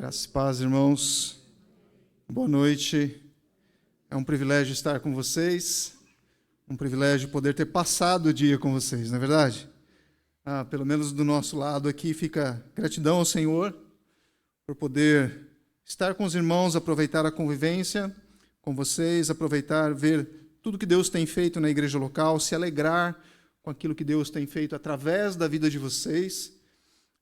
Graças e paz, irmãos. Boa noite. É um privilégio estar com vocês, um privilégio poder ter passado o dia com vocês, não é verdade? Pelo menos do nosso lado aqui fica gratidão ao Senhor por poder estar com os irmãos, aproveitar a convivência com vocês, aproveitar, ver tudo que Deus tem feito na igreja local, se alegrar com aquilo que Deus tem feito através da vida de vocês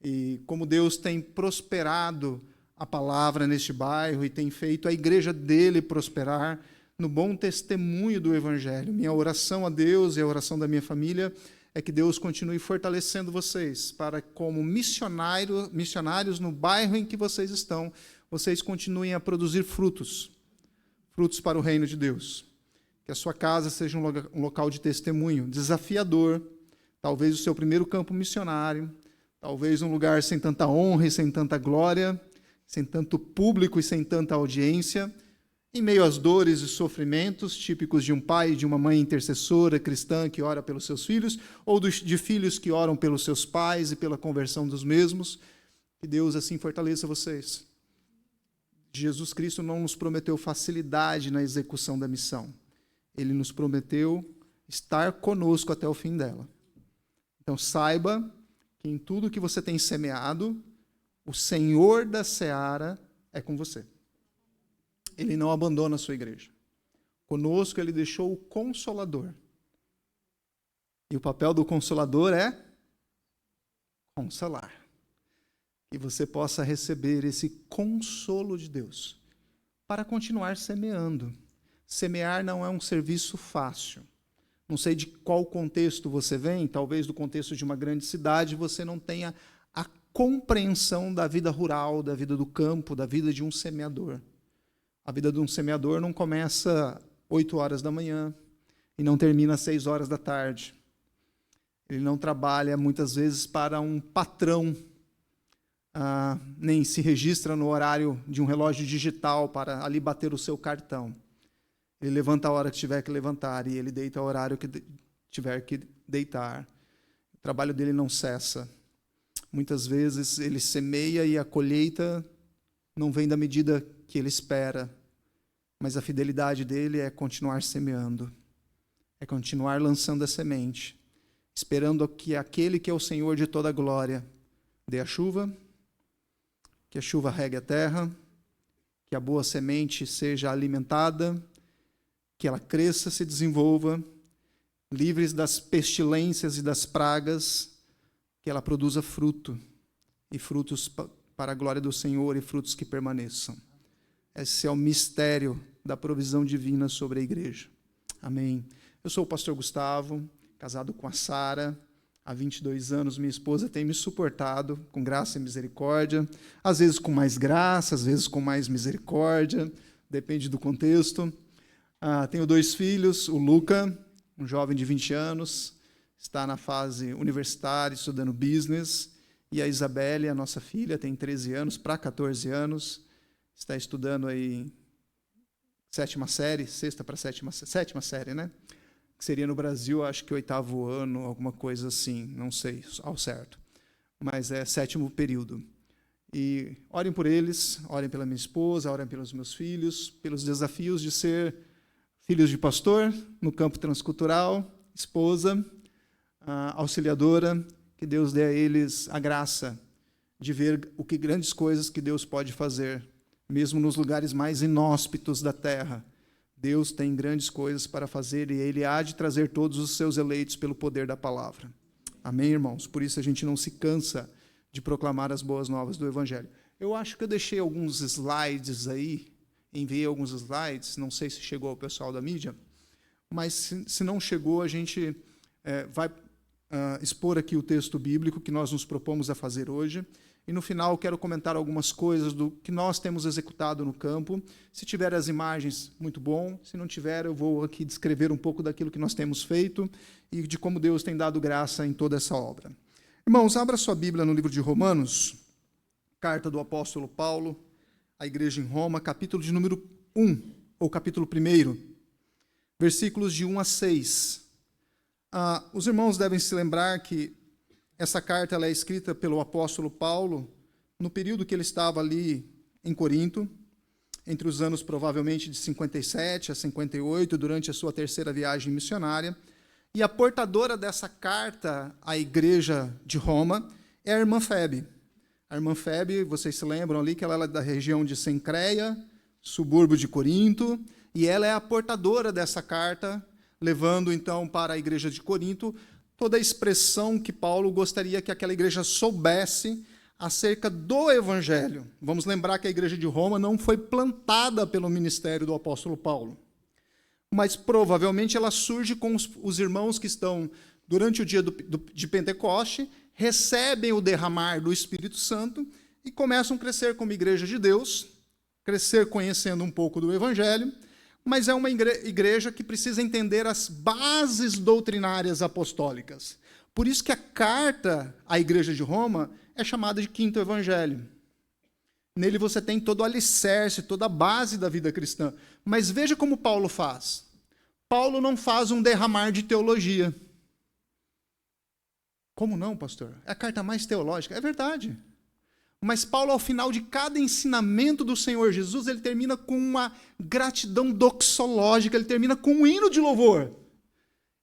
e como Deus tem prosperado a palavra neste bairro e tem feito a igreja dele prosperar no bom testemunho do Evangelho. Minha oração a Deus e a oração da minha família é que Deus continue fortalecendo vocês para, como missionários no bairro em que vocês estão, vocês continuem a produzir frutos para o reino de Deus. Que a sua casa seja um local de testemunho desafiador, talvez o seu primeiro campo missionário, talvez um lugar sem tanta honra e sem tanta glória, sem tanto público e sem tanta audiência, em meio às dores e sofrimentos típicos de um pai e de uma mãe intercessora cristã que ora pelos seus filhos, ou de filhos que oram pelos seus pais e pela conversão dos mesmos. Que Deus assim fortaleça vocês. Jesus Cristo não nos prometeu facilidade na execução da missão. Ele nos prometeu estar conosco até o fim dela. Então saiba que em tudo que você tem semeado, o Senhor da seara é com você. Ele não abandona a sua igreja. Conosco ele deixou o Consolador. E o papel do Consolador é consolar. Que você possa receber esse consolo de Deus para continuar semeando. Semear não é um serviço fácil. Não sei de qual contexto você vem, talvez do contexto de uma grande cidade, você não tenha a compreensão da vida rural, da vida do campo, da vida de um semeador. A vida de um semeador não começa 8 horas da manhã e não termina às 6 horas da tarde. Ele não trabalha, muitas vezes, para um patrão, nem se registra no horário de um relógio digital para ali bater o seu cartão. Ele levanta a hora que tiver que levantar e ele deita o horário que tiver que deitar. O trabalho dele não cessa. Muitas vezes ele semeia e a colheita não vem da medida que ele espera, mas a fidelidade dele é continuar semeando, é continuar lançando a semente, esperando que aquele que é o Senhor de toda a glória dê a chuva, que a chuva regue a terra, que a boa semente seja alimentada, que ela cresça, se desenvolva, livres das pestilências e das pragas, que ela produza fruto, e frutos para a glória do Senhor, e frutos que permaneçam. Esse é o mistério da provisão divina sobre a igreja. Amém. Eu sou o pastor Gustavo, casado com a Sara, há 22 anos. Minha esposa tem me suportado com graça e misericórdia, às vezes com mais graça, às vezes com mais misericórdia, depende do contexto. Tenho 2 filhos, o Luca, um jovem de 20 anos, está na fase universitária, estudando business, e a Isabelle, a nossa filha, tem 13 anos para 14 anos, está estudando aí 7ª série, 6ª para 7ª série, né? Que seria no Brasil, acho que 8º ano, alguma coisa assim, não sei ao certo, mas é 7º período. E orem por eles, orem pela minha esposa, orem pelos meus filhos, pelos desafios de ser filhos de pastor no campo transcultural, esposa, auxiliadora, que Deus dê a eles a graça de ver o que grandes coisas que Deus pode fazer, mesmo nos lugares mais inóspitos da terra. Deus tem grandes coisas para fazer e Ele há de trazer todos os seus eleitos pelo poder da palavra. Amém, irmãos? Por isso a gente não se cansa de proclamar as boas novas do Evangelho. Eu acho que eu deixei alguns slides aí, enviei alguns slides, não sei se chegou ao pessoal da mídia, mas se não chegou, a gente vai expor aqui o texto bíblico que nós nos propomos a fazer hoje, e no final quero comentar algumas coisas do que nós temos executado no campo. Se tiver as imagens, muito bom. Se não tiver, eu vou aqui descrever um pouco daquilo que nós temos feito e de como Deus tem dado graça em toda essa obra. Irmãos, abra sua Bíblia no livro de Romanos, carta do apóstolo Paulo à igreja em Roma, capítulo de número 1, ou capítulo 1, versículos de 1 a 6. Os irmãos devem se lembrar que essa carta ela é escrita pelo apóstolo Paulo no período que ele estava ali em Corinto, entre os anos provavelmente de 57 a 58, durante a sua terceira viagem missionária. E a portadora dessa carta à igreja de Roma é a irmã Febe. A irmã Febe, vocês se lembram ali que ela é da região de Cencreia, subúrbio de Corinto, e ela é a portadora dessa carta, levando então para a igreja de Corinto toda a expressão que Paulo gostaria que aquela igreja soubesse acerca do Evangelho. Vamos lembrar que a igreja de Roma não foi plantada pelo ministério do apóstolo Paulo, mas provavelmente ela surge com os irmãos que estão, durante o dia de Pentecoste, recebem o derramar do Espírito Santo e começam a crescer como igreja de Deus, crescer conhecendo um pouco do Evangelho, mas é uma igreja que precisa entender as bases doutrinárias apostólicas. Por isso que a carta à igreja de Roma é chamada de Quinto Evangelho. Nele você tem todo o alicerce, toda a base da vida cristã. Mas veja como Paulo faz. Paulo não faz um derramar de teologia. Como não, pastor? É a carta mais teológica. É verdade. Mas Paulo, ao final de cada ensinamento do Senhor Jesus, ele termina com uma gratidão doxológica, ele termina com um hino de louvor.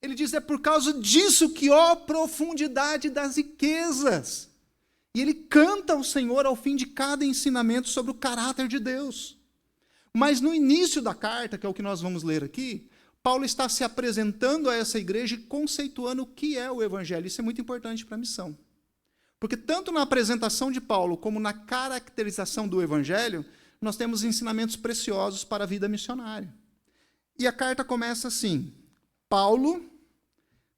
Ele diz, é por causa disso que, ó profundidade das riquezas. E ele canta ao Senhor ao fim de cada ensinamento sobre o caráter de Deus. Mas no início da carta, que é o que nós vamos ler aqui, Paulo está se apresentando a essa igreja e conceituando o que é o Evangelho. Isso é muito importante para a missão. Porque tanto na apresentação de Paulo como na caracterização do Evangelho, nós temos ensinamentos preciosos para a vida missionária. E a carta começa assim: Paulo,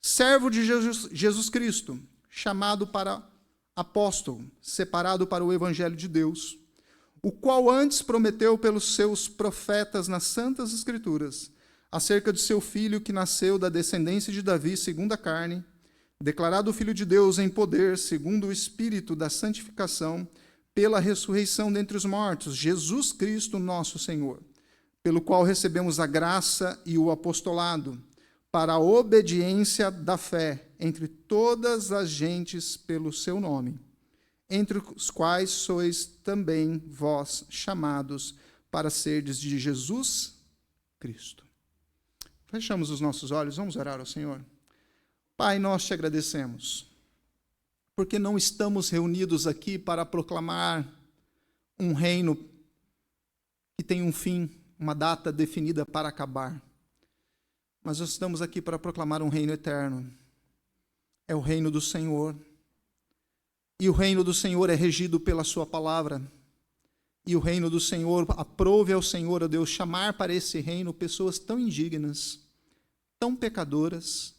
servo de Jesus Cristo, chamado para apóstolo, separado para o Evangelho de Deus, o qual antes prometeu pelos seus profetas nas Santas Escrituras, acerca de seu filho que nasceu da descendência de Davi segundo a carne, declarado Filho de Deus em poder, segundo o Espírito da santificação, pela ressurreição dentre os mortos, Jesus Cristo nosso Senhor, pelo qual recebemos a graça e o apostolado, para a obediência da fé entre todas as gentes pelo seu nome, entre os quais sois também vós chamados para serdes de Jesus Cristo. Fechamos os nossos olhos, vamos orar ao Senhor. Pai, nós te agradecemos, porque não estamos reunidos aqui para proclamar um reino que tem um fim, uma data definida para acabar. Mas nós estamos aqui para proclamar um reino eterno. É o reino do Senhor. E o reino do Senhor é regido pela sua palavra. E o reino do Senhor, aprove ao Senhor, ó Deus, chamar para esse reino pessoas tão indignas, tão pecadoras,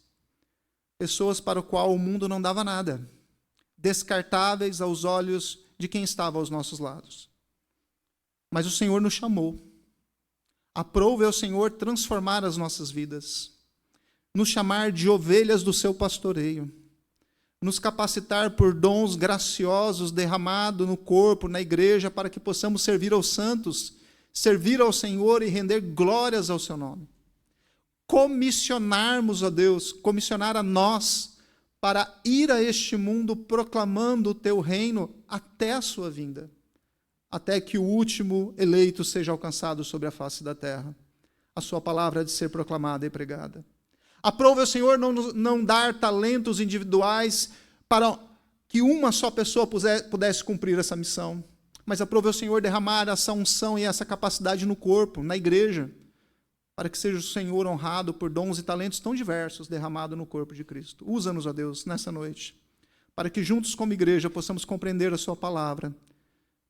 pessoas para o qual o mundo não dava nada, descartáveis aos olhos de quem estava aos nossos lados. Mas o Senhor nos chamou. Aprove ao Senhor transformar as nossas vidas, nos chamar de ovelhas do seu pastoreio, nos capacitar por dons graciosos derramados no corpo, na igreja, para que possamos servir aos santos, servir ao Senhor e render glórias ao seu nome. Comissionarmos a Deus, comissionar a nós, para ir a este mundo proclamando o teu reino até a sua vinda, até que o último eleito seja alcançado sobre a face da terra. A sua palavra há de ser proclamada e pregada. Aprove ao Senhor não dar talentos individuais para que uma só pessoa pudesse cumprir essa missão, mas aprove ao Senhor derramar essa unção e essa capacidade no corpo, na igreja, para que seja o Senhor honrado por dons e talentos tão diversos derramados no corpo de Cristo. Usa-nos, ó Deus, nessa noite, para que juntos como igreja possamos compreender a sua palavra,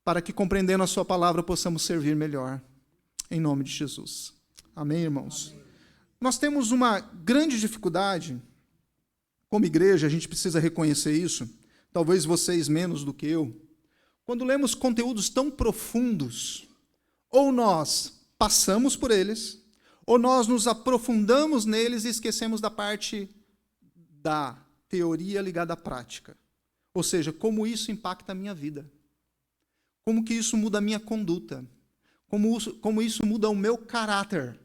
para que, compreendendo a sua palavra, possamos servir melhor. Em nome de Jesus. Amém, irmãos? Amém. Nós temos uma grande dificuldade, como igreja, a gente precisa reconhecer isso, talvez vocês menos do que eu, quando lemos conteúdos tão profundos, ou nós passamos por eles, ou nós nos aprofundamos neles e esquecemos da parte da teoria ligada à prática. Ou seja, como isso impacta a minha vida. Como que isso muda a minha conduta? Como isso muda o meu caráter?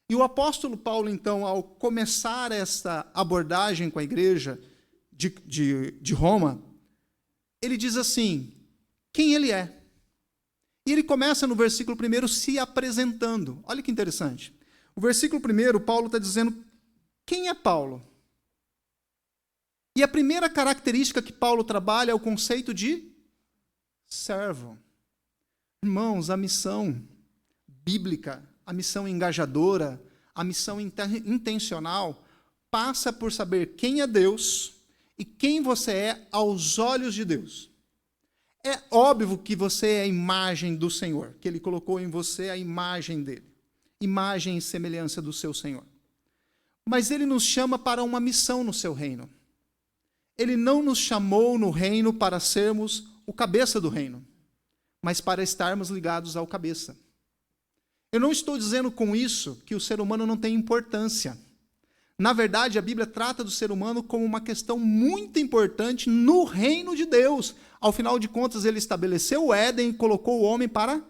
E o apóstolo Paulo, então, ao começar esta abordagem com a igreja de Roma, ele diz assim, quem ele é. E ele começa no versículo 1 se apresentando. Olha que interessante. O versículo 1, Paulo está dizendo quem é Paulo. E a primeira característica que Paulo trabalha é o conceito de servo. Irmãos, a missão bíblica, a missão engajadora, a missão intencional, passa por saber quem é Deus e quem você é aos olhos de Deus. É óbvio que você é a imagem do Senhor, que Ele colocou em você a imagem dEle, imagem e semelhança do seu Senhor. Mas Ele nos chama para uma missão no seu reino. Ele não nos chamou no reino para sermos o cabeça do reino, mas para estarmos ligados ao cabeça. Eu não estou dizendo com isso que o ser humano não tem importância. Na verdade, a Bíblia trata do ser humano como uma questão muito importante no reino de Deus. Ao final de contas, Ele estabeleceu o Éden e colocou o homem para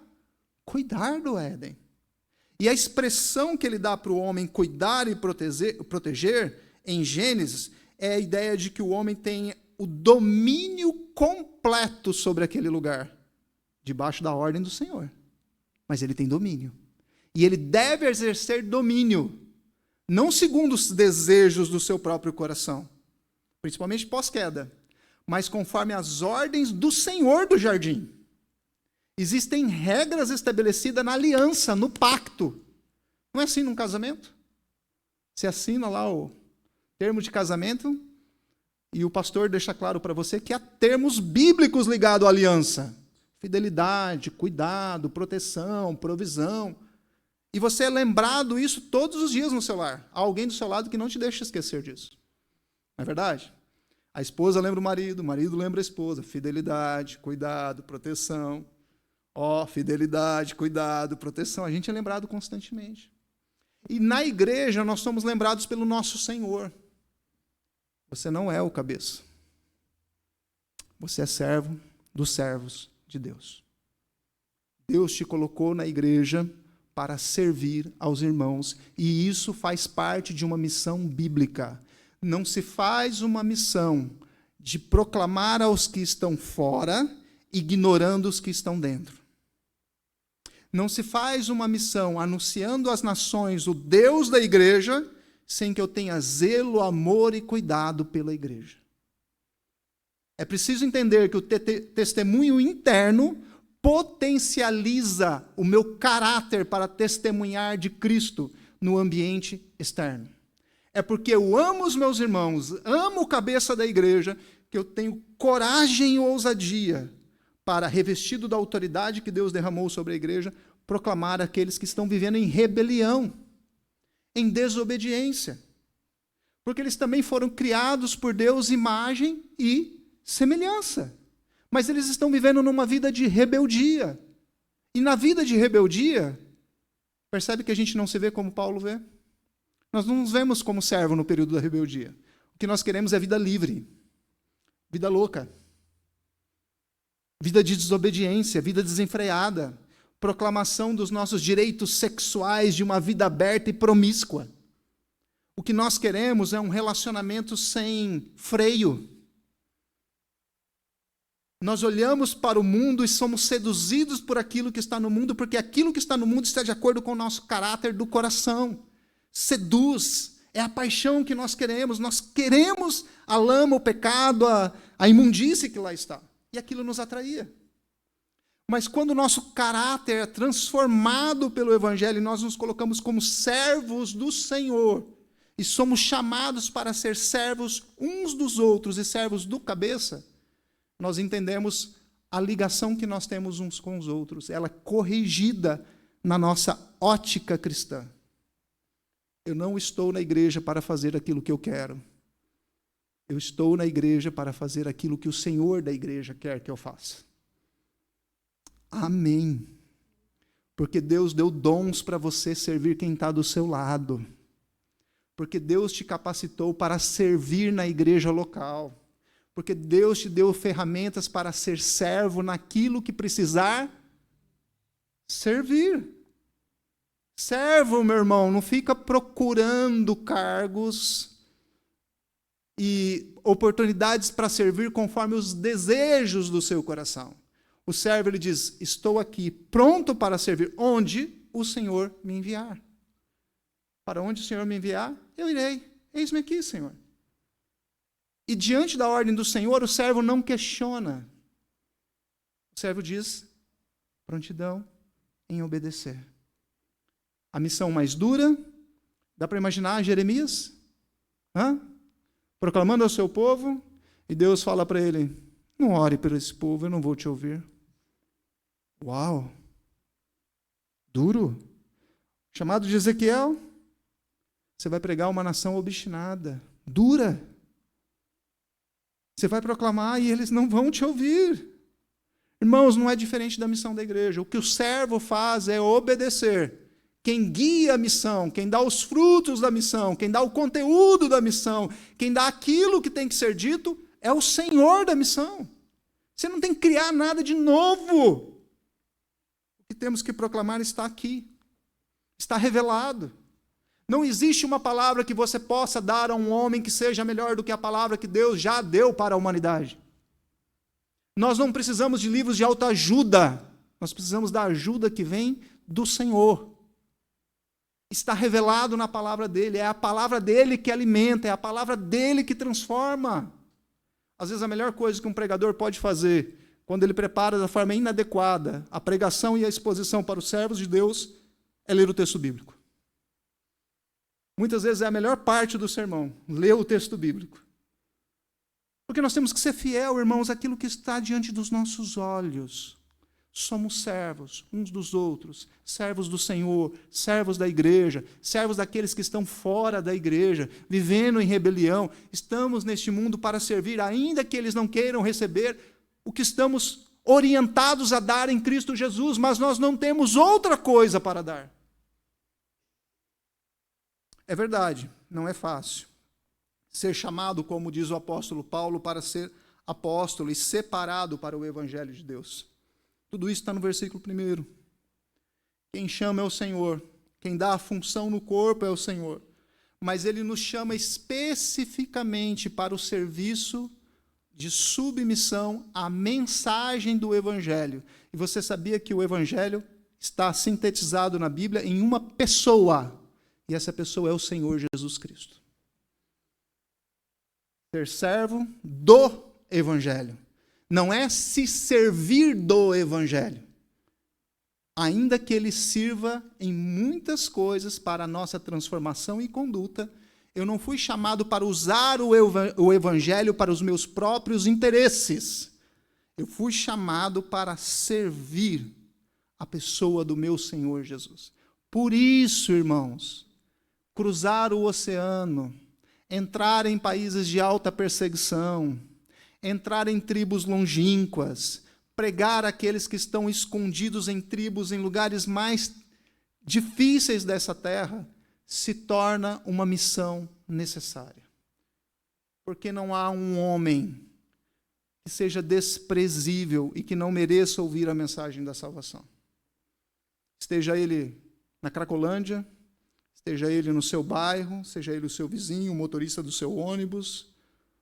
cuidar do Éden. E a expressão que Ele dá para o homem cuidar e proteger em Gênesis é a ideia de que o homem tem o domínio completo sobre aquele lugar, debaixo da ordem do Senhor. Mas ele tem domínio. E ele deve exercer domínio, não segundo os desejos do seu próprio coração, principalmente pós-queda, mas conforme as ordens do Senhor do jardim. Existem regras estabelecidas na aliança, no pacto. Não é assim num casamento? Você assina lá o termo de casamento e o pastor deixa claro para você que há termos bíblicos ligados à aliança. Fidelidade, cuidado, proteção, provisão. E você é lembrado isso todos os dias no seu lar. Há alguém do seu lado que não te deixa esquecer disso. Não é verdade? A esposa lembra o marido lembra a esposa. Fidelidade, cuidado, proteção. Fidelidade, cuidado, proteção. A gente é lembrado constantemente. E na igreja nós somos lembrados pelo nosso Senhor. Você não é o cabeça. Você é servo dos servos de Deus. Deus te colocou na igreja para servir aos irmãos, e isso faz parte de uma missão bíblica. Não se faz uma missão de proclamar aos que estão fora, ignorando os que estão dentro. Não se faz uma missão anunciando às nações o Deus da igreja, sem que eu tenha zelo, amor e cuidado pela igreja. É preciso entender que o testemunho interno potencializa o meu caráter para testemunhar de Cristo no ambiente externo. É porque eu amo os meus irmãos, amo o cabeça da igreja, que eu tenho coragem e ousadia para, revestido da autoridade que Deus derramou sobre a igreja, proclamar aqueles que estão vivendo em rebelião, em desobediência. Porque eles também foram criados por Deus, imagem e semelhança. Mas eles estão vivendo numa vida de rebeldia. E na vida de rebeldia, percebe que a gente não se vê como Paulo vê? Nós não nos vemos como servo no período da rebeldia. O que nós queremos é vida livre, vida louca, vida de desobediência, vida desenfreada, proclamação dos nossos direitos sexuais de uma vida aberta e promíscua. O que nós queremos é um relacionamento sem freio. Nós olhamos para o mundo e somos seduzidos por aquilo que está no mundo, porque aquilo que está no mundo está de acordo com o nosso caráter do coração. Seduz, é a paixão que nós queremos a lama, o pecado, a imundície que lá está. E aquilo nos atraía. Mas quando o nosso caráter é transformado pelo Evangelho, e nós nos colocamos como servos do Senhor, e somos chamados para ser servos uns dos outros e servos do cabeça, nós entendemos a ligação que nós temos uns com os outros, ela é corrigida na nossa ótica cristã. Eu não estou na igreja para fazer aquilo que eu quero. Eu estou na igreja para fazer aquilo que o Senhor da igreja quer que eu faça. Amém. Porque Deus deu dons para você servir quem está do seu lado. Porque Deus te capacitou para servir na igreja local. Porque Deus te deu ferramentas para ser servo naquilo que precisar servir. Servo, meu irmão, não fica procurando cargos e oportunidades para servir conforme os desejos do seu coração. O servo, ele diz, estou aqui, pronto para servir, onde o Senhor me enviar. Para onde o Senhor me enviar, eu irei. Eis-me aqui, Senhor. E diante da ordem do Senhor, o servo não questiona. O servo diz, prontidão em obedecer. A missão mais dura, dá para imaginar Jeremias? Proclamando ao seu povo, e Deus fala para ele, não ore por esse povo, eu não vou te ouvir. Uau! Duro. Chamado de Ezequiel, você vai pregar uma nação obstinada, dura. Você vai proclamar e eles não vão te ouvir. Irmãos, não é diferente da missão da igreja. O que o servo faz é obedecer. Quem guia a missão, quem dá os frutos da missão, quem dá o conteúdo da missão, quem dá aquilo que tem que ser dito, é o Senhor da missão. Você não tem que criar nada de novo. O que temos que proclamar está aqui. Está revelado. Não existe uma palavra que você possa dar a um homem que seja melhor do que a palavra que Deus já deu para a humanidade. Nós não precisamos de livros de autoajuda. Nós precisamos da ajuda que vem do Senhor. Está revelado na palavra dele. É a palavra dele que alimenta. É a palavra dele que transforma. Às vezes a melhor coisa que um pregador pode fazer, quando ele prepara da forma inadequada a pregação e a exposição para os servos de Deus, é ler o texto bíblico. Muitas vezes é a melhor parte do sermão, ler o texto bíblico. Porque nós temos que ser fiel, irmãos, àquilo que está diante dos nossos olhos. Somos servos uns dos outros, servos do Senhor, servos da igreja, servos daqueles que estão fora da igreja, vivendo em rebelião. Estamos neste mundo para servir, ainda que eles não queiram receber o que estamos orientados a dar em Cristo Jesus, mas nós não temos outra coisa para dar. É verdade, não é fácil ser chamado, como diz o apóstolo Paulo, para ser apóstolo e separado para o evangelho de Deus. Tudo isso está no versículo 1. Quem chama é o Senhor, quem dá a função no corpo é o Senhor, mas ele nos chama especificamente para o serviço de submissão à mensagem do evangelho. E você sabia que o evangelho está sintetizado na Bíblia em uma pessoa, e essa pessoa é o Senhor Jesus Cristo. Ser servo do evangelho. Não é se servir do evangelho. Ainda que ele sirva em muitas coisas para a nossa transformação e conduta, eu não fui chamado para usar o evangelho para os meus próprios interesses. Eu fui chamado para servir a pessoa do meu Senhor Jesus. Por isso, irmãos, cruzar o oceano, entrar em países de alta perseguição, entrar em tribos longínquas, pregar àqueles que estão escondidos em tribos, em lugares mais difíceis dessa terra, se torna uma missão necessária. Porque não há um homem que seja desprezível e que não mereça ouvir a mensagem da salvação. Esteja ele na Cracolândia, seja ele no seu bairro, seja ele o seu vizinho, o motorista do seu ônibus,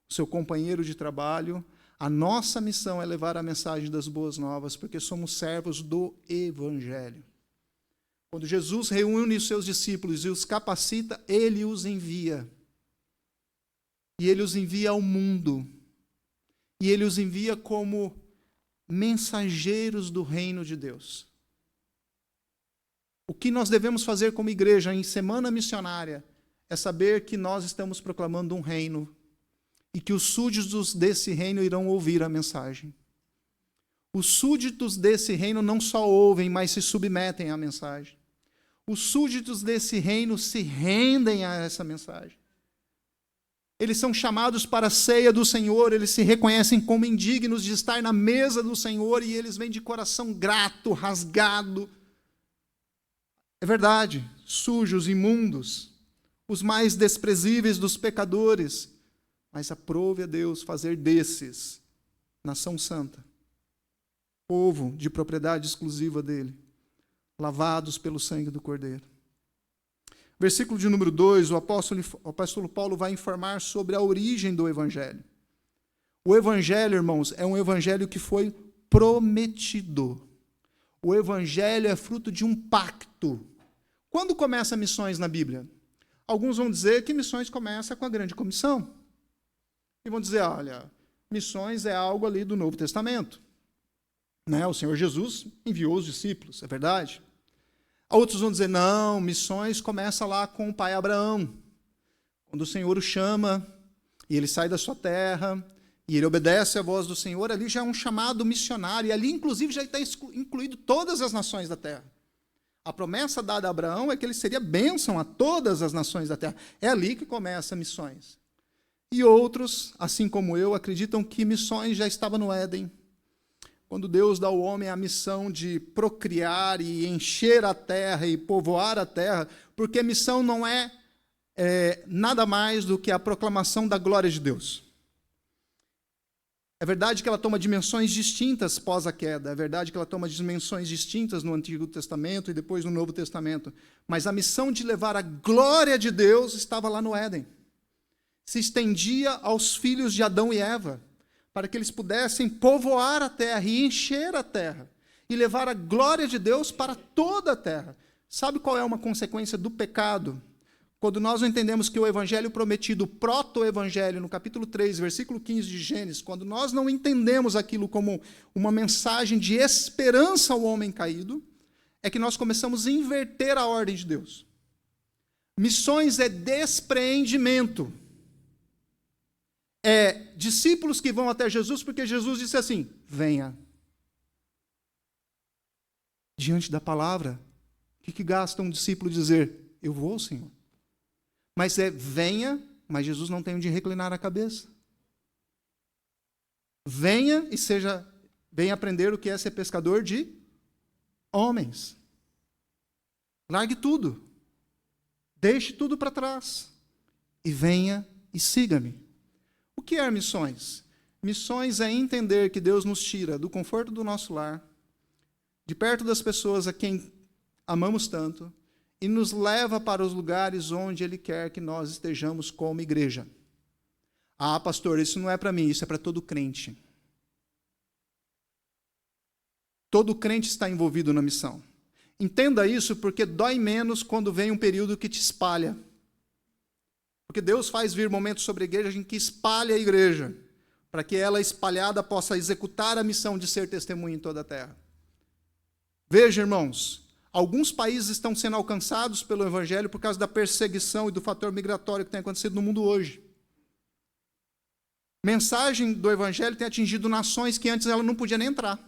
o seu companheiro de trabalho, a nossa missão é levar a mensagem das boas novas, porque somos servos do Evangelho. Quando Jesus reúne os seus discípulos e os capacita, ele os envia. E ele os envia ao mundo. E ele os envia como mensageiros do reino de Deus. O que nós devemos fazer como igreja em semana missionária é saber que nós estamos proclamando um reino e que os súditos desse reino irão ouvir a mensagem. Os súditos desse reino não só ouvem, mas se submetem à mensagem. Os súditos desse reino se rendem a essa mensagem. Eles são chamados para a ceia do Senhor, eles se reconhecem como indignos de estar na mesa do Senhor e eles vêm de coração grato, rasgado. É verdade, sujos, imundos, os mais desprezíveis dos pecadores, mas aprove a Deus fazer desses nação santa, povo de propriedade exclusiva dele, lavados pelo sangue do Cordeiro. Versículo de número 2, o apóstolo Paulo vai informar sobre a origem do Evangelho. O Evangelho, irmãos, é um Evangelho que foi prometido. O evangelho é fruto de um pacto. Quando começa missões na Bíblia? Alguns vão dizer que missões começa com a grande comissão. E vão dizer, olha, missões é algo ali do Novo Testamento. Né? O Senhor Jesus enviou os discípulos, é verdade? Outros vão dizer, não, missões começa lá com o pai Abraão. Quando o Senhor o chama, e ele sai da sua terra, e ele obedece à voz do Senhor, ali já é um chamado missionário, e ali inclusive já está incluído todas as nações da terra. A promessa dada a Abraão é que ele seria bênção a todas as nações da terra. É ali que começa missões. E outros, assim como eu, acreditam que missões já estava no Éden, quando Deus dá ao homem a missão de procriar e encher a terra e povoar a terra, porque a missão não é nada mais do que a proclamação da glória de Deus. É verdade que ela toma dimensões distintas pós a queda, é verdade que ela toma dimensões distintas no Antigo Testamento e depois no Novo Testamento, mas a missão de levar a glória de Deus estava lá no Éden. Se estendia aos filhos de Adão e Eva, para que eles pudessem povoar a terra e encher a terra, e levar a glória de Deus para toda a terra. Sabe qual é uma consequência do pecado? Quando nós não entendemos que o evangelho prometido, o proto-evangelho, no capítulo 3, versículo 15 de Gênesis, quando nós não entendemos aquilo como uma mensagem de esperança ao homem caído, é que nós começamos a inverter a ordem de Deus. Missões é despreendimento. É discípulos que vão até Jesus, porque Jesus disse assim, venha. Diante da palavra, o que gasta um discípulo dizer? Eu vou, Senhor. Mas venha, mas Jesus não tem onde reclinar a cabeça. Venha e venha aprender o que é ser pescador de homens. Largue tudo. Deixe tudo para trás. E venha e siga-me. O que é missões? Missões é entender que Deus nos tira do conforto do nosso lar, de perto das pessoas a quem amamos tanto, e nos leva para os lugares onde Ele quer que nós estejamos como igreja. Ah, pastor, isso não é para mim, isso é para todo crente. Todo crente está envolvido na missão. Entenda isso porque dói menos quando vem um período que te espalha. Porque Deus faz vir momentos sobre a igreja em que espalha a igreja, para que ela espalhada possa executar a missão de ser testemunha em toda a terra. Veja, irmãos, alguns países estão sendo alcançados pelo evangelho por causa da perseguição e do fator migratório que tem acontecido no mundo hoje. Mensagem do evangelho tem atingido nações que antes ela não podia nem entrar.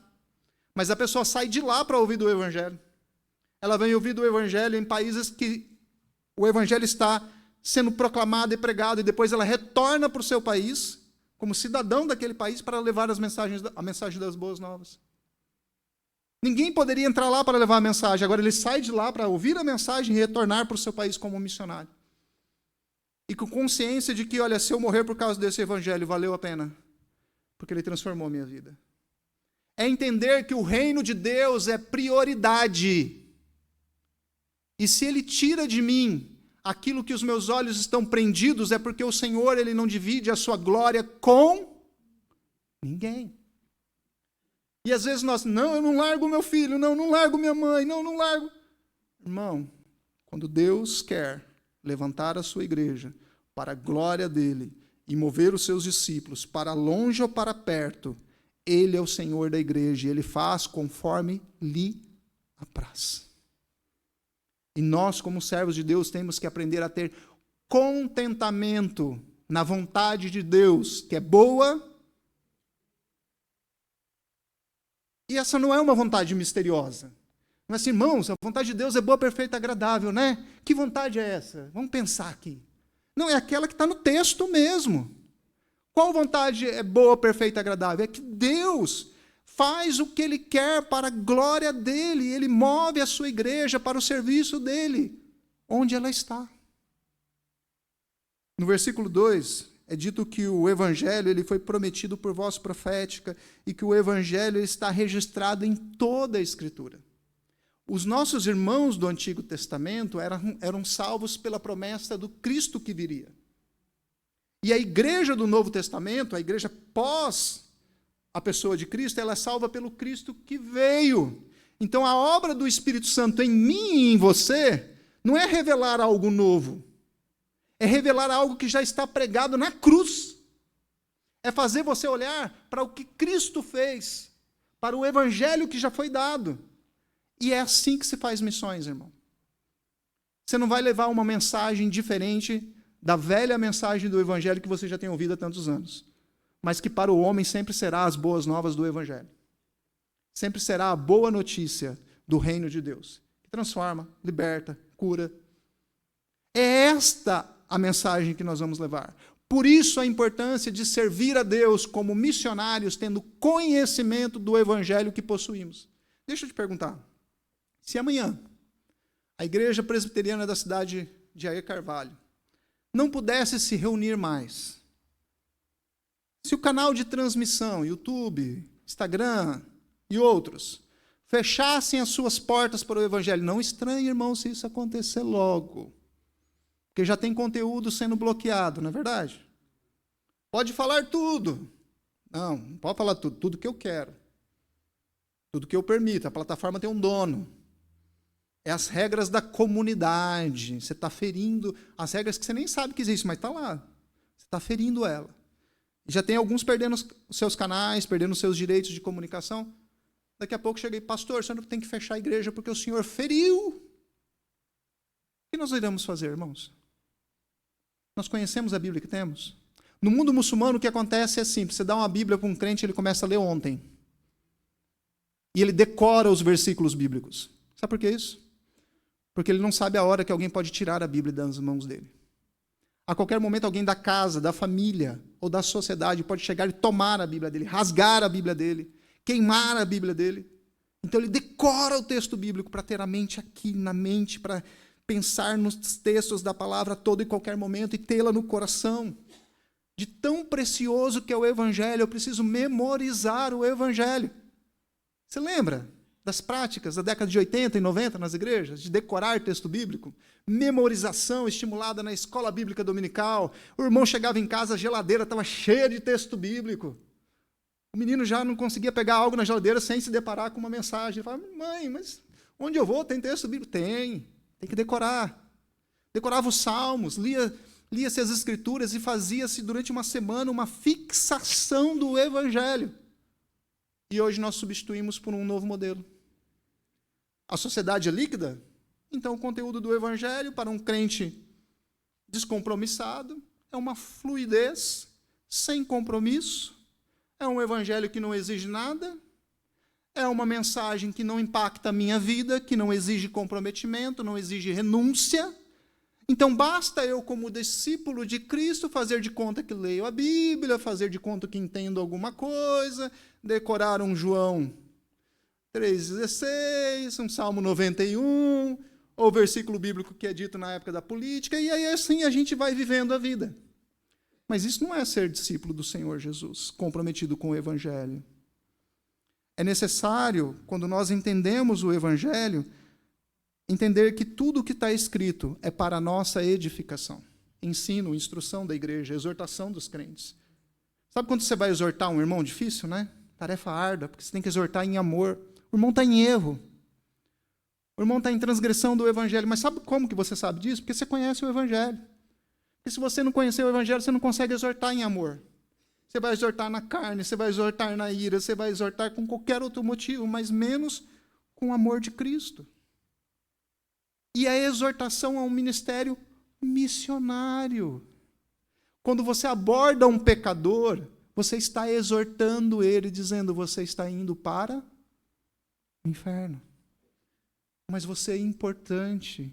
Mas a pessoa sai de lá para ouvir do evangelho. Ela vem ouvir do evangelho em países que o evangelho está sendo proclamado e pregado, e depois ela retorna para o seu país, como cidadão daquele país, para levar a mensagem das boas novas. Ninguém poderia entrar lá para levar a mensagem, agora ele sai de lá para ouvir a mensagem e retornar para o seu país como missionário. E com consciência de que, olha, se eu morrer por causa desse evangelho, valeu a pena, porque ele transformou a minha vida. É entender que o reino de Deus é prioridade. E se ele tira de mim aquilo que os meus olhos estão prendidos, é porque o Senhor ele não divide a sua glória com ninguém. E às vezes nós, não, eu não largo meu filho, não largo minha mãe, não largo. Irmão, quando Deus quer levantar a sua igreja para a glória dele e mover os seus discípulos para longe ou para perto, ele é o Senhor da igreja e ele faz conforme lhe apraz. E nós, como servos de Deus, temos que aprender a ter contentamento na vontade de Deus, que é boa. E essa não é uma vontade misteriosa. Não é assim, irmãos, a vontade de Deus é boa, perfeita, agradável, né? Que vontade é essa? Vamos pensar aqui. Não, é aquela que está no texto mesmo. Qual vontade é boa, perfeita, agradável? É que Deus faz o que Ele quer para a glória dEle. Ele move a sua igreja para o serviço dEle, onde ela está. No versículo 2, é dito que o Evangelho ele foi prometido por voz profética e que o Evangelho está registrado em toda a Escritura. Os nossos irmãos do Antigo Testamento eram salvos pela promessa do Cristo que viria. E a igreja do Novo Testamento, a igreja pós a pessoa de Cristo, ela é salva pelo Cristo que veio. Então, a obra do Espírito Santo em mim e em você não é revelar algo novo. É revelar algo que já está pregado na cruz. É fazer você olhar para o que Cristo fez, para o evangelho que já foi dado. E é assim que se faz missões, irmão. Você não vai levar uma mensagem diferente da velha mensagem do evangelho que você já tem ouvido há tantos anos, mas que para o homem sempre será as boas novas do evangelho. Sempre será a boa notícia do reino de Deus, que transforma, liberta, cura. É esta a mensagem que nós vamos levar. Por isso a importância de servir a Deus como missionários, tendo conhecimento do evangelho que possuímos. Deixa eu te perguntar, se amanhã a igreja presbiteriana da cidade de Jair Carvalho não pudesse se reunir mais, se o canal de transmissão, YouTube, Instagram e outros, fechassem as suas portas para o evangelho, não estranhe, irmão, se isso acontecer logo, porque já tem conteúdo sendo bloqueado, não é verdade? Pode falar tudo. Não pode falar tudo, tudo que eu quero. Tudo que eu permito. A plataforma tem um dono. É as regras da comunidade. Você está ferindo as regras que você nem sabe que existem, mas está lá. Você está ferindo ela. E já tem alguns perdendo os seus canais, perdendo os seus direitos de comunicação. Daqui a pouco cheguei, pastor, o senhor tem que fechar a igreja porque o senhor feriu. O que nós iremos fazer, irmãos? Nós conhecemos a Bíblia que temos? No mundo muçulmano, o que acontece é simples. Você dá uma Bíblia para um crente, ele começa a ler ontem. E ele decora os versículos bíblicos. Sabe por que isso? Porque ele não sabe a hora que alguém pode tirar a Bíblia das mãos dele. A qualquer momento, alguém da casa, da família ou da sociedade pode chegar e tomar a Bíblia dele, rasgar a Bíblia dele, queimar a Bíblia dele. Então ele decora o texto bíblico para ter a mente aqui na mente, para pensar nos textos da palavra a todo e qualquer momento e tê-la no coração. De tão precioso que é o Evangelho, eu preciso memorizar o Evangelho. Você lembra das práticas da década de 80 e 90 nas igrejas, de decorar texto bíblico? Memorização estimulada na escola bíblica dominical. O irmão chegava em casa, a geladeira estava cheia de texto bíblico. O menino já não conseguia pegar algo na geladeira sem se deparar com uma mensagem. Ele falava, mãe, mas onde eu vou? Tem texto bíblico? Tem que decorar. Decorava os salmos, lia-se as escrituras e fazia-se durante uma semana uma fixação do evangelho. E hoje nós substituímos por um novo modelo. A sociedade é líquida? Então o conteúdo do evangelho para um crente descompromissado é uma fluidez, sem compromisso, é um evangelho que não exige nada, é uma mensagem que não impacta a minha vida, que não exige comprometimento, não exige renúncia. Então, basta eu, como discípulo de Cristo, fazer de conta que leio a Bíblia, fazer de conta que entendo alguma coisa, decorar um João 3,16, um Salmo 91, ou versículo bíblico que é dito na época da política, e aí assim a gente vai vivendo a vida. Mas isso não é ser discípulo do Senhor Jesus, comprometido com o Evangelho. É necessário, quando nós entendemos o Evangelho, entender que tudo o que está escrito é para a nossa edificação. Ensino, instrução da igreja, exortação dos crentes. Sabe quando você vai exortar um irmão? Difícil, né? Tarefa árdua, porque você tem que exortar em amor. O irmão está em erro. O irmão está em transgressão do Evangelho. Mas sabe como que você sabe disso? Porque você conhece o Evangelho. Porque se você não conhecer o Evangelho, você não consegue exortar em amor. Você vai exortar na carne, você vai exortar na ira, você vai exortar com qualquer outro motivo, mas menos com o amor de Cristo. E a exortação é um ministério missionário. Quando você aborda um pecador, você está exortando ele, dizendo, você está indo para o inferno. Mas você é importante.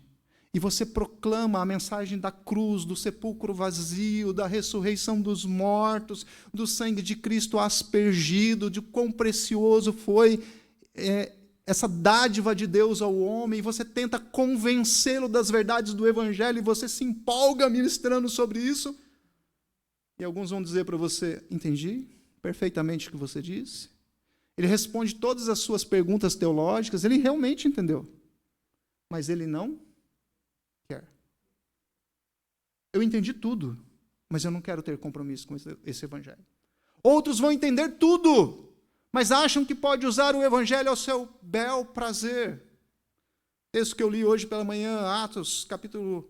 E você proclama a mensagem da cruz, do sepulcro vazio, da ressurreição dos mortos, do sangue de Cristo aspergido, de quão precioso foi essa dádiva de Deus ao homem, e você tenta convencê-lo das verdades do Evangelho, e você se empolga ministrando sobre isso. E alguns vão dizer para você, entendi perfeitamente o que você disse. Ele responde todas as suas perguntas teológicas, ele realmente entendeu. Mas ele não quer. Eu entendi tudo, mas eu não quero ter compromisso com esse Evangelho. Outros vão entender tudo, mas acham que pode usar o evangelho ao seu bel prazer. O texto que eu li hoje pela manhã, Atos, capítulo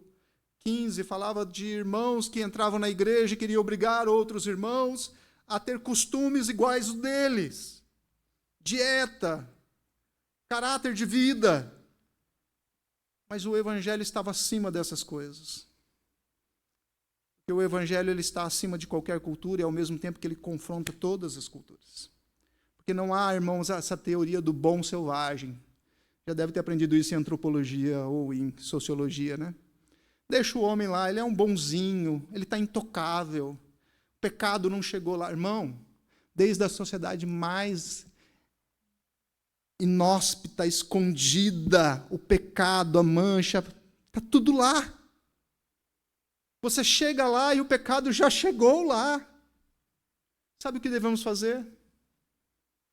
15, falava de irmãos que entravam na igreja e queriam obrigar outros irmãos a ter costumes iguais aos deles. Dieta, caráter de vida. Mas o evangelho estava acima dessas coisas. Porque o evangelho ele está acima de qualquer cultura e ao mesmo tempo que ele confronta todas as culturas. Porque não há, irmãos, essa teoria do bom selvagem. Já deve ter aprendido isso em antropologia ou em sociologia, né? Deixa o homem lá, ele é um bonzinho, ele está intocável. O pecado não chegou lá. Irmão, desde a sociedade mais inóspita, escondida, o pecado, a mancha, está tudo lá. Você chega lá e o pecado já chegou lá. Sabe o que devemos fazer?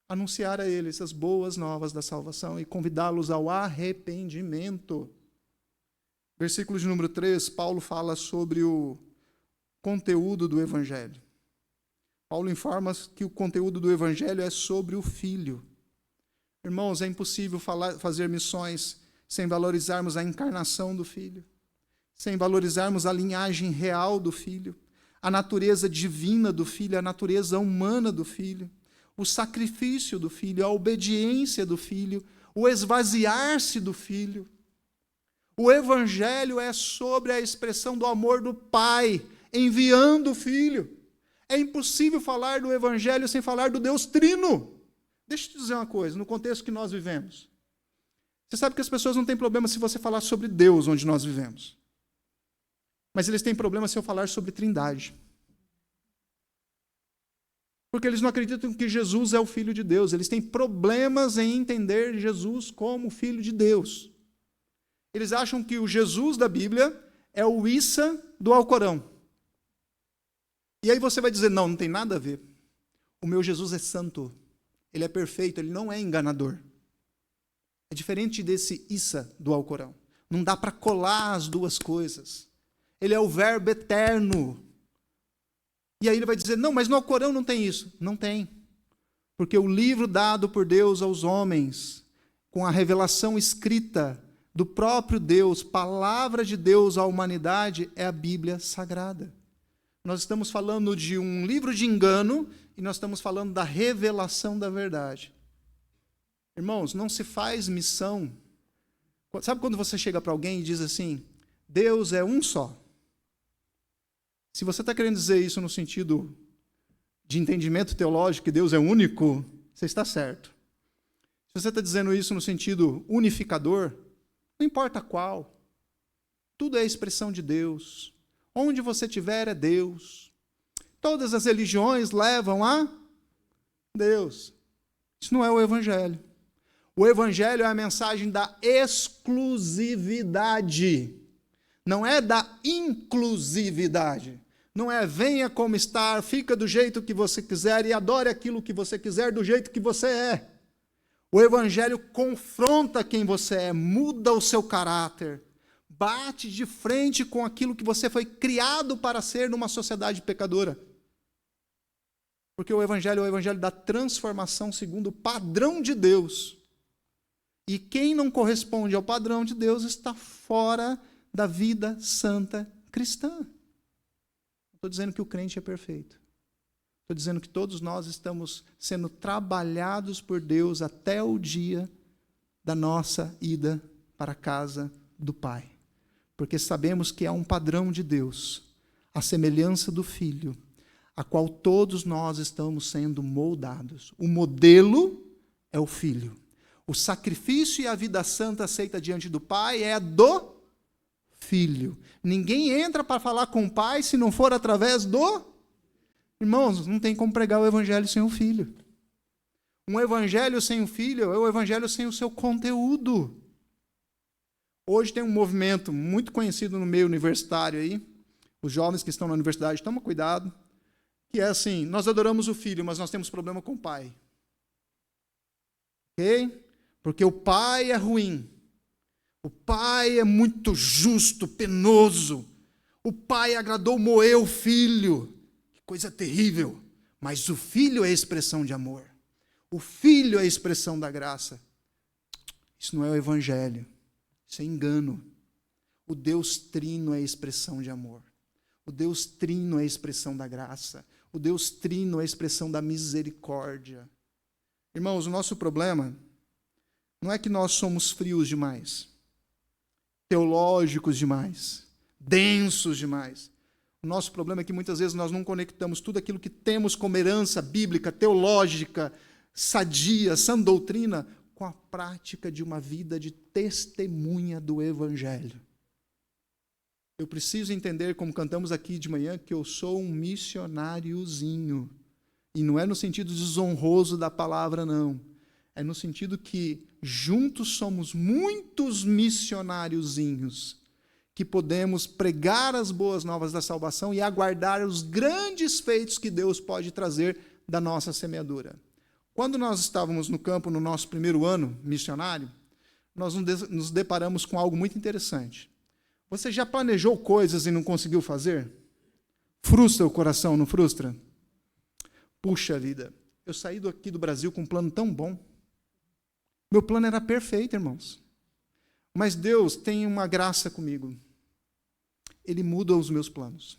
Anunciar a eles as boas novas da salvação e convidá-los ao arrependimento. Versículo de número 3, Paulo fala sobre o conteúdo do evangelho. Paulo informa que o conteúdo do evangelho é sobre o Filho. Irmãos, é impossível fazer missões sem valorizarmos a encarnação do Filho, sem valorizarmos a linhagem real do Filho, a natureza divina do Filho, a natureza humana do Filho, o sacrifício do Filho, a obediência do Filho, o esvaziar-se do Filho. O Evangelho é sobre a expressão do amor do Pai, enviando o Filho. É impossível falar do Evangelho sem falar do Deus Trino. Deixa eu te dizer uma coisa, no contexto que nós vivemos. Você sabe que as pessoas não têm problema se você falar sobre Deus onde nós vivemos. Mas eles têm problema se eu falar sobre Trindade. Porque eles não acreditam que Jesus é o Filho de Deus. Eles têm problemas em entender Jesus como Filho de Deus. Eles acham que o Jesus da Bíblia é o Issa do Alcorão. E aí você vai dizer, não tem nada a ver. O meu Jesus é santo. Ele é perfeito, ele não é enganador. É diferente desse Issa do Alcorão. Não dá para colar as duas coisas. Ele é o verbo eterno. E aí ele vai dizer, não, mas no Alcorão não tem isso. Não tem. Porque o livro dado por Deus aos homens, com a revelação escrita do próprio Deus, palavra de Deus à humanidade, é a Bíblia Sagrada. Nós estamos falando de um livro de engano e nós estamos falando da revelação da verdade. Irmãos, não se faz missão. Sabe quando você chega para alguém e diz assim, Deus é um só? Se você está querendo dizer isso no sentido de entendimento teológico, que Deus é único, você está certo. Se você está dizendo isso no sentido unificador, não importa qual, tudo é expressão de Deus. Onde você estiver é Deus. Todas as religiões levam a Deus. Isso não é o Evangelho. O Evangelho é a mensagem da exclusividade. Não é da inclusividade. Não é venha como estar, fica do jeito que você quiser e adore aquilo que você quiser do jeito que você é. O Evangelho confronta quem você é, muda o seu caráter, bate de frente com aquilo que você foi criado para ser numa sociedade pecadora. Porque o Evangelho é o Evangelho da transformação segundo o padrão de Deus. E quem não corresponde ao padrão de Deus está fora da vida santa cristã. Não estou dizendo que o crente é perfeito. Estou dizendo que todos nós estamos sendo trabalhados por Deus até o dia da nossa ida para a casa do Pai. Porque sabemos que há um padrão de Deus, a semelhança do Filho, a qual todos nós estamos sendo moldados. O modelo é o Filho. O sacrifício e a vida santa aceita diante do Pai é do Filho. Ninguém entra para falar com o Pai se não for através do... Irmãos, não tem como pregar o Evangelho sem o Filho. Um Evangelho sem o Filho é o Evangelho sem o seu conteúdo. Hoje tem um movimento muito conhecido no meio universitário aí, os jovens que estão na universidade, tomam cuidado, que é assim, nós adoramos o Filho, mas nós temos problema com o Pai. Ok? Porque o Pai é ruim. O Pai é muito justo, penoso. O Pai agradou moer o Filho. Que coisa terrível. Mas o Filho é a expressão de amor. O Filho é a expressão da graça. Isso não é o Evangelho. Isso é engano. O Deus Trino é a expressão de amor. O Deus Trino é a expressão da graça. O Deus Trino é a expressão da misericórdia. Irmãos, o nosso problema não é que nós somos frios demais, teológicos demais, densos demais. O nosso problema é que muitas vezes nós não conectamos tudo aquilo que temos como herança bíblica, teológica, sadia, sã doutrina, com a prática de uma vida de testemunha do Evangelho. Eu preciso entender, como cantamos aqui de manhã, que eu sou um missionáriozinho. E não é no sentido desonroso da palavra, não. É no sentido que juntos somos muitos missionáriozinhos que podemos pregar as boas novas da salvação e aguardar os grandes feitos que Deus pode trazer da nossa semeadura. Quando nós estávamos no campo no nosso primeiro ano missionário, nós nos deparamos com algo muito interessante. Você já planejou coisas e não conseguiu fazer? Frustra o coração, não frustra? Puxa vida, eu saí aqui do Brasil com um plano tão bom. Meu plano era perfeito, irmãos. Mas Deus tem uma graça comigo. Ele muda os meus planos.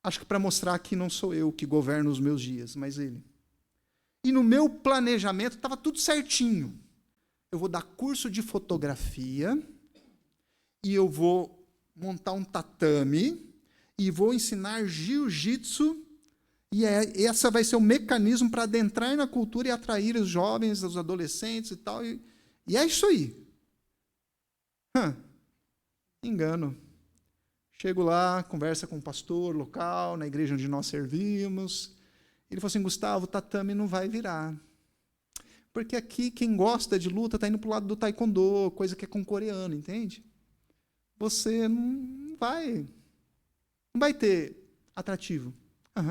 Acho que para mostrar que não sou eu que governo os meus dias, mas Ele. E no meu planejamento estava tudo certinho. Eu vou dar curso de fotografia e eu vou montar um tatame e vou ensinar jiu-jitsu e essa vai ser o mecanismo para adentrar na cultura e atrair os jovens, os adolescentes e tal. E é isso aí. Engano. Chego lá, conversa com o pastor local, na igreja onde nós servimos. Ele falou assim, Gustavo, o tatame não vai virar. Porque aqui quem gosta de luta está indo para o lado do taekwondo, coisa que é com coreano, entende? Você não vai ter atrativo.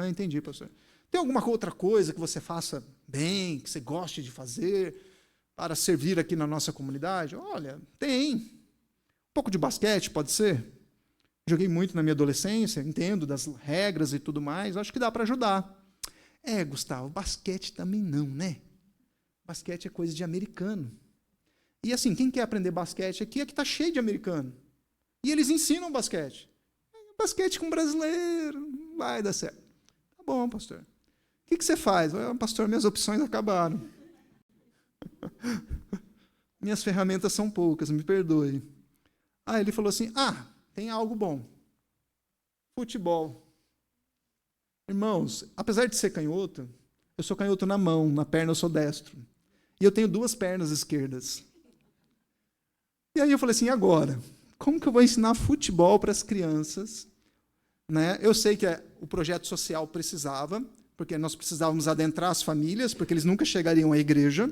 Entendi, pastor. Tem alguma outra coisa que você faça bem, que você goste de fazer, para servir aqui na nossa comunidade? Olha, tem. Um pouco de basquete, pode ser? Joguei muito na minha adolescência, entendo das regras e tudo mais, acho que dá para ajudar. Gustavo, basquete também não, né? Basquete é coisa de americano. E assim, quem quer aprender basquete aqui é que está cheio de americano. E eles ensinam basquete. Basquete com brasileiro, não vai dar certo. Tá bom, pastor. O que você faz? Pastor, minhas opções acabaram. Minhas ferramentas são poucas, me perdoe. Ele falou assim, tem algo bom. Futebol. Irmãos, apesar de ser canhoto, eu sou canhoto na mão, na perna eu sou destro. E eu tenho 2 pernas esquerdas. E aí eu falei assim, e agora? Como que eu vou ensinar futebol para as crianças? Né? Eu sei que o projeto social precisava, porque nós precisávamos adentrar as famílias, porque eles nunca chegariam à igreja,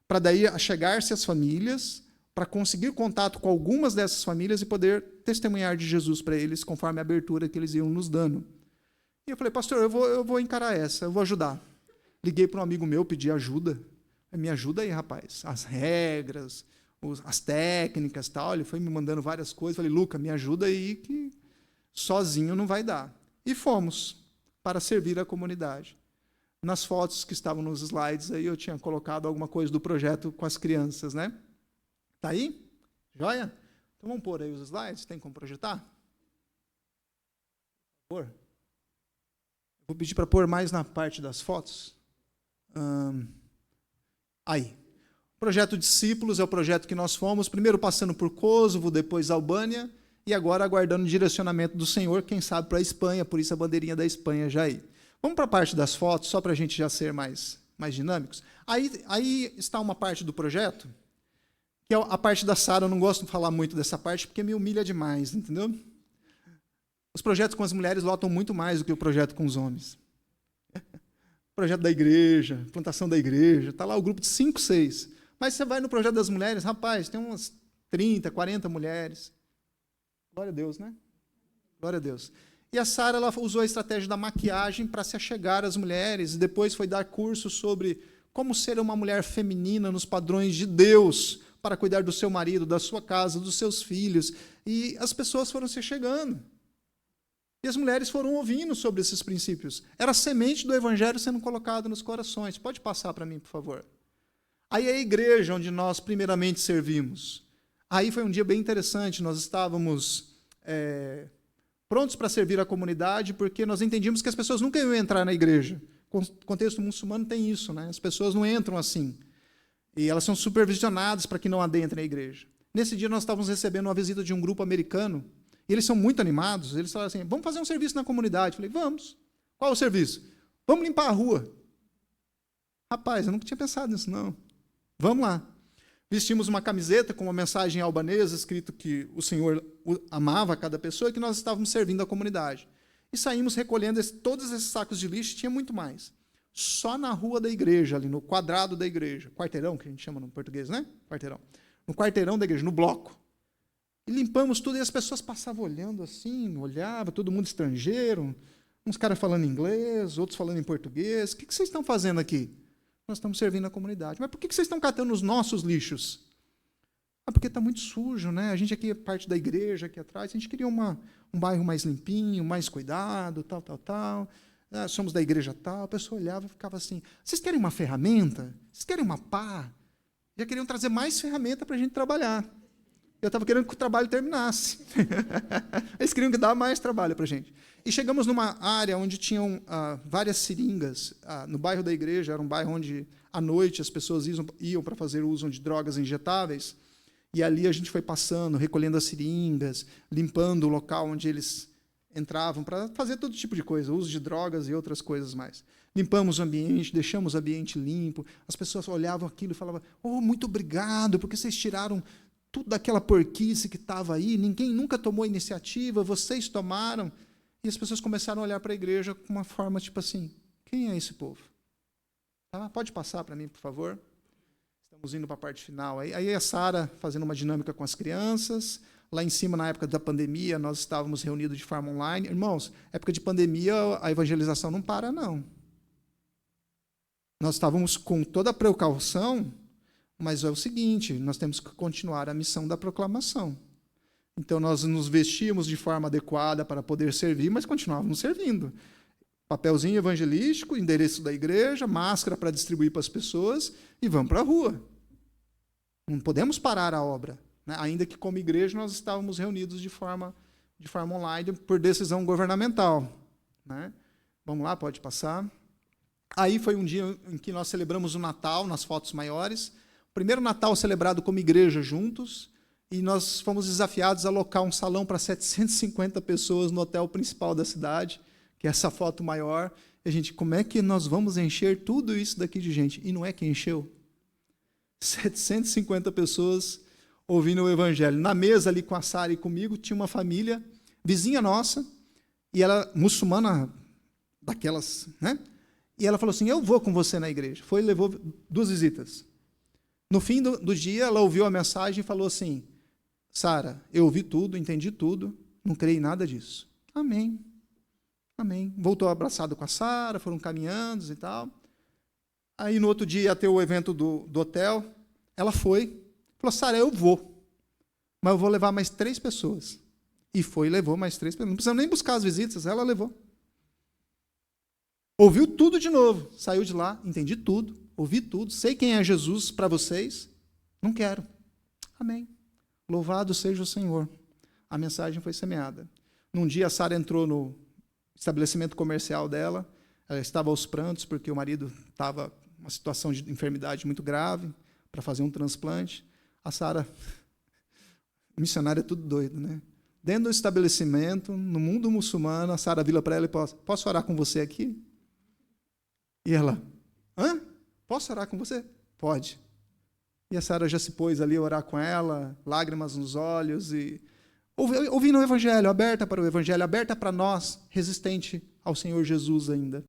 para daí chegar-se às famílias, para conseguir contato com algumas dessas famílias e poder testemunhar de Jesus para eles, conforme a abertura que eles iam nos dando. E eu falei, pastor, eu vou encarar essa, eu vou ajudar. Liguei para um amigo meu, pedi ajuda. Me ajuda aí, rapaz. As regras, as técnicas, tal. Ele foi me mandando várias coisas. Falei, Luca, me ajuda aí, que sozinho não vai dar. E fomos para servir a comunidade. Nas fotos que estavam nos slides, aí eu tinha colocado alguma coisa do projeto com as crianças, né? Tá aí? Joia? Então vamos pôr aí os slides. Tem como projetar? Por favor. Vou pedir para pôr mais na parte das fotos. Aí. O projeto Discípulos é o projeto que nós fomos, primeiro passando por Kosovo, depois Albânia, e agora aguardando o direcionamento do Senhor, quem sabe para a Espanha, por isso a bandeirinha da Espanha já aí. Vamos para a parte das fotos, só para a gente já ser mais dinâmicos. Aí está uma parte do projeto, que é a parte da Sara. Eu não gosto de falar muito dessa parte, porque me humilha demais, entendeu? Os projetos com as mulheres lotam muito mais do que o projeto com os homens. Projeto da igreja, plantação da igreja, está lá o grupo de 5, 6. Mas você vai no projeto das mulheres, rapaz, tem umas 30, 40 mulheres. Glória a Deus, né? Glória a Deus. E a Sara, ela usou a estratégia da maquiagem para se achegar às mulheres, e depois foi dar curso sobre como ser uma mulher feminina nos padrões de Deus, para cuidar do seu marido, da sua casa, dos seus filhos. E as pessoas foram se chegando. E as mulheres foram ouvindo sobre esses princípios. Era a semente do evangelho sendo colocada nos corações. Pode passar para mim, por favor. Aí a igreja onde nós primeiramente servimos. Aí foi um dia bem interessante, nós estávamos prontos para servir a comunidade, porque nós entendíamos que as pessoas nunca iam entrar na igreja. O contexto muçulmano tem isso, né? As pessoas não entram assim. E elas são supervisionadas para que não adentrem a igreja. Nesse dia nós estávamos recebendo uma visita de um grupo americano, e eles são muito animados, eles falaram assim, vamos fazer um serviço na comunidade. Eu falei, vamos. Qual o serviço? Vamos limpar a rua. Rapaz, eu nunca tinha pensado nisso, não. Vamos lá. Vestimos uma camiseta com uma mensagem albanesa, escrito que o Senhor amava cada pessoa e que nós estávamos servindo a comunidade. E saímos recolhendo todos esses sacos de lixo, tinha muito mais. Só na rua da igreja, ali no quadrado da igreja, quarteirão, que a gente chama no português, né? Quarteirão. No quarteirão da igreja, no bloco. E limpamos tudo, e as pessoas passavam olhando assim, olhavam, todo mundo estrangeiro, uns caras falando inglês, outros falando em português. O que vocês estão fazendo aqui? Nós estamos servindo a comunidade. Mas por que vocês estão catando os nossos lixos? Porque está muito sujo, né? A gente aqui é parte da igreja, aqui atrás, a gente queria um bairro mais limpinho, mais cuidado, tal, tal, tal. Somos da igreja tal. A pessoa olhava e ficava assim, vocês querem uma ferramenta? Vocês querem uma pá? Já queriam trazer mais ferramenta para a gente trabalhar. Eu estava querendo que o trabalho terminasse. Eles queriam dar mais trabalho para a gente. E chegamos numa área onde tinham várias seringas. No bairro da igreja, era um bairro onde, à noite, as pessoas iam para fazer uso de drogas injetáveis. E ali a gente foi passando, recolhendo as seringas, limpando o local onde eles entravam para fazer todo tipo de coisa, uso de drogas e outras coisas mais. Limpamos o ambiente, deixamos o ambiente limpo. As pessoas olhavam aquilo e falavam, muito obrigado, porque vocês tiraram tudo daquela porquice que estava aí, ninguém nunca tomou iniciativa, vocês tomaram. E as pessoas começaram a olhar para a igreja com uma forma tipo assim, quem é esse povo? Tá? Pode passar para mim, por favor? Estamos indo para a parte final. Aí a Sara fazendo uma dinâmica com as crianças. Lá em cima, na época da pandemia, nós estávamos reunidos de forma online. Irmãos, época de pandemia, a evangelização não para, não. Nós estávamos com toda a precaução, mas é o seguinte, nós temos que continuar a missão da proclamação. Então, nós nos vestíamos de forma adequada para poder servir, mas continuávamos servindo. Papelzinho evangelístico, endereço da igreja, máscara para distribuir para as pessoas e vamos para a rua. Não podemos parar a obra, né? Ainda que, como igreja, nós estávamos reunidos de forma online por decisão governamental, né? Vamos lá, pode passar. Aí foi um dia em que nós celebramos o Natal, nas fotos maiores. O primeiro Natal celebrado como igreja juntos, e nós fomos desafiados a alocar um salão para 750 pessoas no hotel principal da cidade, que é essa foto maior. E a gente, como é que nós vamos encher tudo isso daqui de gente? E não é que encheu. 750 pessoas ouvindo o evangelho. Na mesa ali com a Sara e comigo, tinha uma família, vizinha nossa, e ela, muçulmana, daquelas, né? E ela falou assim, eu vou com você na igreja. Foi e levou 2 visitas. No fim do dia, ela ouviu a mensagem e falou assim, Sara, eu ouvi tudo, entendi tudo, não creio em nada disso. Amém. Amém. Voltou abraçado com a Sara, foram caminhando e tal. Aí, no outro dia, ia ter o evento do hotel. Ela foi, falou, Sara, eu vou, mas eu vou levar mais 3 pessoas. E foi e levou mais 3 pessoas. Não precisa nem buscar as visitas, ela levou. Ouviu tudo de novo, saiu de lá, entendi tudo, ouvi tudo, sei quem é Jesus para vocês, não quero. Amém. Louvado seja o Senhor. A mensagem foi semeada. Num dia, a Sara entrou no estabelecimento comercial dela, ela estava aos prantos, porque o marido estava em uma situação de enfermidade muito grave, para fazer um transplante. A Sara, missionária é tudo doido, né? Dentro do estabelecimento, no mundo muçulmano, a Sara vira para ela e posso orar com você aqui? E ela, posso orar com você? Pode. E a Sara já se pôs ali a orar com ela, lágrimas nos olhos, e ouvindo o Evangelho, aberta para o Evangelho, aberta para nós, resistente ao Senhor Jesus ainda.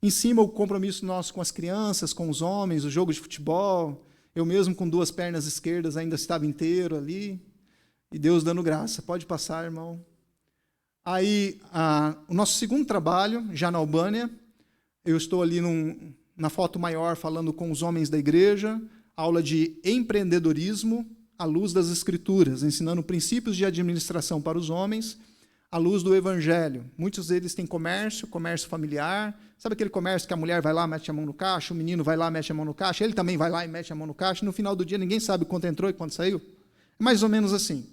Em cima, o compromisso nosso com as crianças, com os homens, o jogo de futebol. Eu mesmo, com 2 pernas esquerdas, ainda estava inteiro ali. E Deus dando graça. Pode passar, irmão. Aí, o nosso segundo trabalho, já na Albânia, eu estou ali na foto maior falando com os homens da igreja, aula de empreendedorismo à luz das Escrituras, ensinando princípios de administração para os homens. à luz do Evangelho. Muitos deles têm comércio familiar. Sabe aquele comércio que a mulher vai lá, mete a mão no caixa, o menino vai lá, mete a mão no caixa, ele também vai lá e mete a mão no caixa, e no final do dia ninguém sabe quanto entrou e quanto saiu? É mais ou menos assim.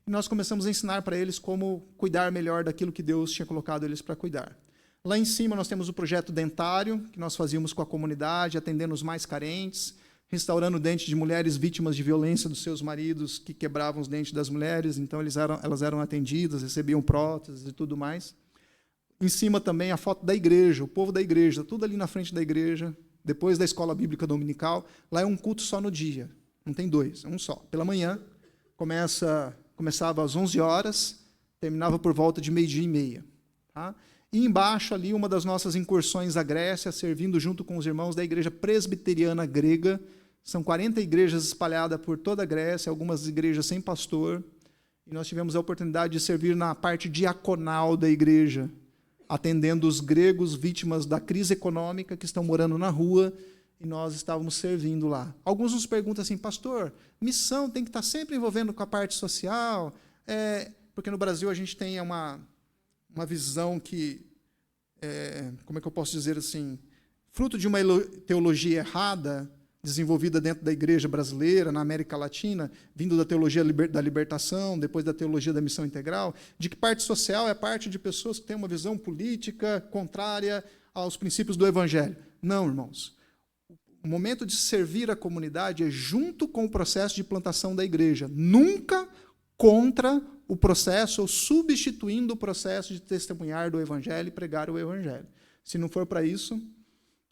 E nós começamos a ensinar para eles como cuidar melhor daquilo que Deus tinha colocado eles para cuidar. Lá em cima nós temos o projeto dentário, que nós fazíamos com a comunidade, atendendo os mais carentes, restaurando dentes de mulheres vítimas de violência dos seus maridos, que quebravam os dentes das mulheres, então elas eram atendidas, recebiam próteses e tudo mais. Em cima também a foto da igreja, o povo da igreja, tudo ali na frente da igreja, depois da escola bíblica dominical. Lá é um culto só no dia, não tem dois, é um só. Pela manhã, começava às 11 horas, terminava por volta de 12:30. Tá? E embaixo ali, uma das nossas incursões à Grécia, servindo junto com os irmãos da igreja presbiteriana grega. São 40 igrejas espalhadas por toda a Grécia, algumas igrejas sem pastor. E nós tivemos a oportunidade de servir na parte diaconal da igreja, atendendo os gregos vítimas da crise econômica que estão morando na rua, e nós estávamos servindo lá. Alguns nos perguntam assim, pastor, missão tem que estar sempre envolvendo com a parte social, porque no Brasil a gente tem uma visão que, como é que eu posso dizer assim, fruto de uma teologia errada, desenvolvida dentro da igreja brasileira, na América Latina, vindo da teologia da libertação, depois da teologia da missão integral, de que parte social é parte de pessoas que têm uma visão política contrária aos princípios do Evangelho. Não, irmãos. O momento de servir a comunidade é junto com o processo de plantação da igreja, nunca contra o processo ou substituindo o processo de testemunhar do Evangelho e pregar o Evangelho. Se não for para isso,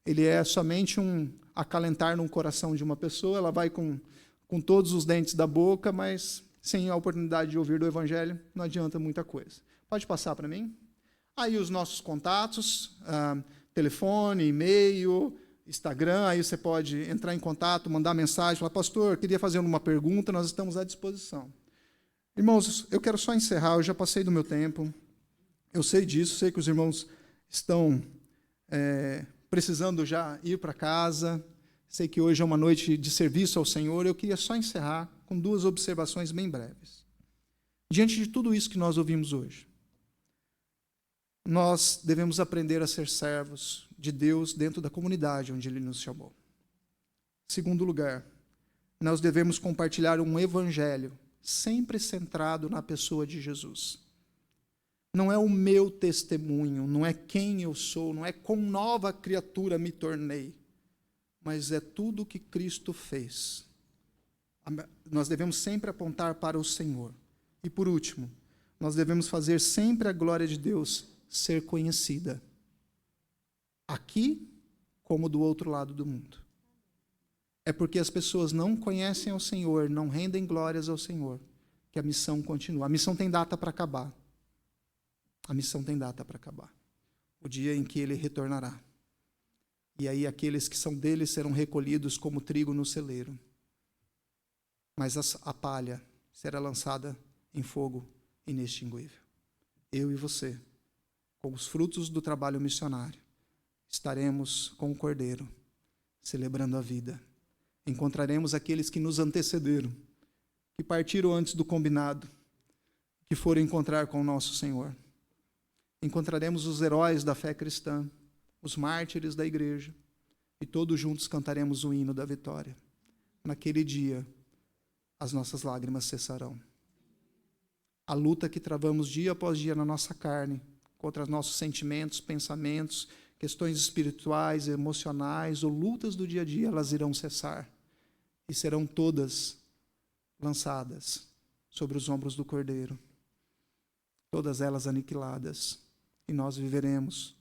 ele é somente um acalentar no coração de uma pessoa, ela vai com todos os dentes da boca, mas sem a oportunidade de ouvir do Evangelho, não adianta muita coisa. Pode passar para mim? Aí os nossos contatos, telefone, e-mail, Instagram, aí você pode entrar em contato, mandar mensagem, falar, pastor, queria fazer uma pergunta, nós estamos à disposição. Irmãos, eu quero só encerrar, eu já passei do meu tempo, eu sei disso, sei que os irmãos estão precisando já ir para casa, sei que hoje é uma noite de serviço ao Senhor, eu queria só encerrar com 2 observações bem breves. Diante de tudo isso que nós ouvimos hoje, nós devemos aprender a ser servos de Deus dentro da comunidade onde Ele nos chamou. Segundo lugar, nós devemos compartilhar um evangelho sempre centrado na pessoa de Jesus. Não é o meu testemunho, não é quem eu sou, não é quão nova criatura me tornei, mas é tudo o que Cristo fez. Nós devemos sempre apontar para o Senhor. E por último, nós devemos fazer sempre a glória de Deus ser conhecida, aqui como do outro lado do mundo. É porque as pessoas não conhecem ao Senhor, não rendem glórias ao Senhor, que a missão continua. A missão tem data para acabar. A missão tem data para acabar. O dia em que Ele retornará. E aí aqueles que são dele serão recolhidos como trigo no celeiro. Mas a palha será lançada em fogo inextinguível. Eu e você, com os frutos do trabalho missionário, estaremos com o Cordeiro, celebrando a vida. Encontraremos aqueles que nos antecederam, que partiram antes do combinado, que foram encontrar com o nosso Senhor. Encontraremos os heróis da fé cristã, os mártires da igreja, e todos juntos cantaremos o hino da vitória. Naquele dia, as nossas lágrimas cessarão. A luta que travamos dia após dia na nossa carne, contra os nossos sentimentos, pensamentos, questões espirituais, emocionais ou lutas do dia a dia, elas irão cessar e serão todas lançadas sobre os ombros do Cordeiro, todas elas aniquiladas, e nós viveremos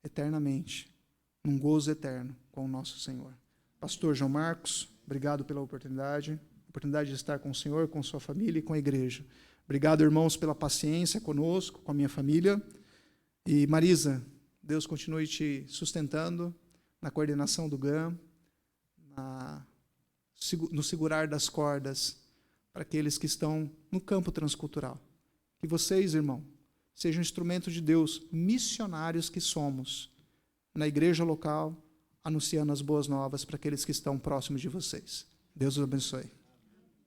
eternamente, num gozo eterno com o nosso Senhor. Pastor João Marcos, obrigado pela oportunidade de estar com o Senhor, com sua família e com a igreja. Obrigado, irmãos, pela paciência conosco, com a minha família. E Marisa, Deus continue te sustentando na coordenação do GAM, no segurar das cordas para aqueles que estão no campo transcultural. Que vocês, irmão, sejam instrumentos de Deus, missionários que somos, na igreja local, anunciando as boas novas para aqueles que estão próximos de vocês. Deus os abençoe.